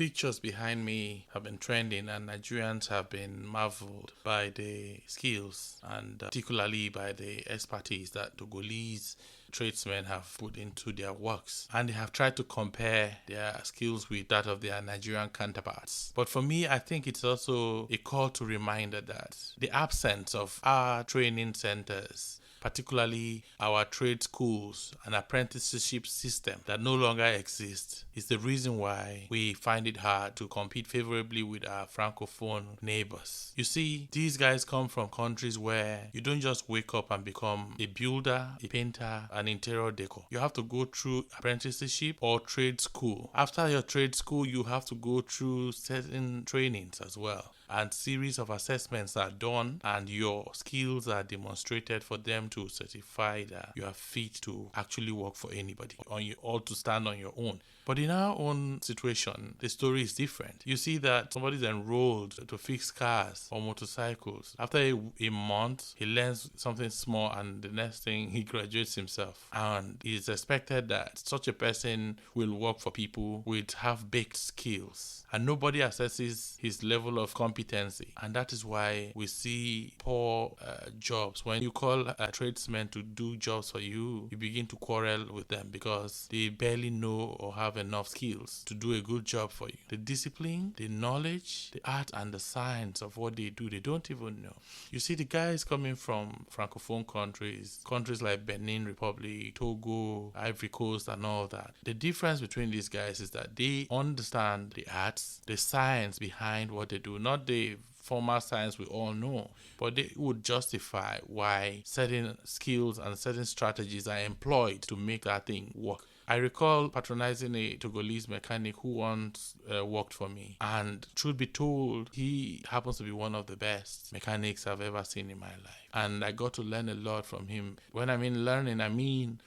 pictures behind me have been trending, and Nigerians have been marveled by the skills and particularly by the expertise that Togolese tradesmen have put into their works, and they have tried to compare their skills with that of their Nigerian counterparts. But for me, I think it's also a call to reminder that the absence of our training centers, particularly our trade schools and apprenticeship system that no longer exists, is the reason why we find it hard to compete favorably with our Francophone neighbors. You see, these guys come from countries where you don't just wake up and become a builder, a painter, an interior decor. You have to go through apprenticeship or trade school. After your trade school, you have to go through certain trainings as well, and series of assessments are done, and your skills are demonstrated for them to certify that you are fit to actually work for anybody or to stand on your own. But in our own situation, the story is different. You see that somebody's enrolled to fix cars or motorcycles. After a month, he learns something small, and the next thing, he graduates himself. And it is expected that such a person will work for people with half-baked skills, and nobody assesses his level of competency. And that is why we see poor jobs. When you call a tradesman to do jobs for you, you begin to quarrel with them because they barely know or have enough skills to do a good job for you. The discipline, the knowledge, the art and the science of what they do, they don't even know. You see, the guys coming from Francophone countries like Benin Republic, Togo, Ivory Coast and all that, the difference between these guys is that they understand the arts, the science behind what they do, not the formal science we all know, but they would justify why certain skills and certain strategies are employed to make that thing work. I recall patronizing a Togolese mechanic who once worked for me, and truth be told, he happens to be one of the best mechanics I've ever seen in my life, and I got to learn a lot from him. When I mean learning,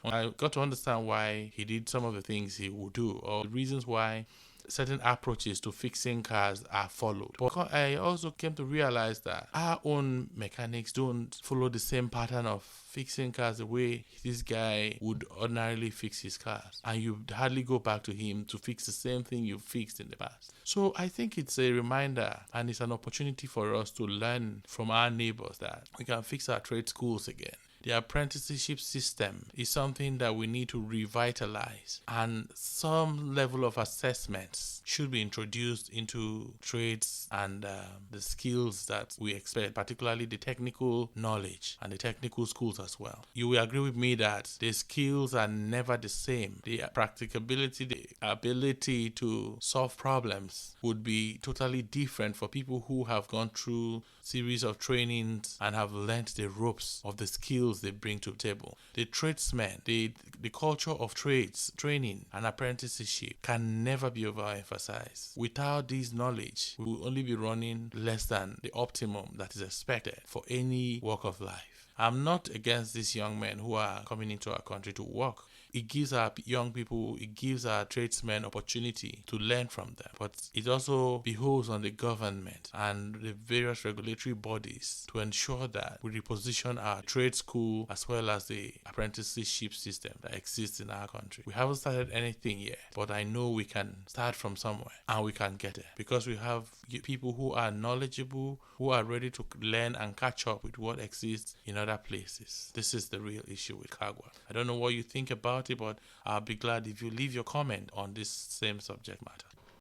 I got to understand why he did some of the things he would do, or the reasons why certain approaches to fixing cars are followed. But I also came to realize that our own mechanics don't follow the same pattern of fixing cars the way this guy would ordinarily fix his cars, and you hardly go back to him to fix the same thing you fixed in the past. So I think it's a reminder, and it's an opportunity for us to learn from our neighbors that we can fix our trade schools again. The apprenticeship system is something that we need to revitalize, and some level of assessments should be introduced into trades and the skills that we expect, particularly the technical knowledge and the technical schools as well. You will agree with me that the skills are never the same. The practicability, the ability to solve problems would be totally different for people who have gone through series of trainings and have learned the ropes of the skills they bring to the table. The tradesmen, the culture of trades, training and apprenticeship can never be overemphasized. Without this knowledge, we will only be running less than the optimum that is expected for any walk of life. I'm not against these young men who are coming into our country to work. It gives our young people, it gives our tradesmen opportunity to learn from them. But it also behoves on the government and the various regulatory bodies to ensure that we reposition our trade school as well as the apprenticeship system that exists in our country. We haven't started anything yet, but I know we can start from somewhere and we can get there because we have people who are knowledgeable, who are ready to learn and catch up with what exists in other places. This is the real issue with Kagwa. I don't know what you think about it, but I'll be glad if you leave your comment on this same subject matter.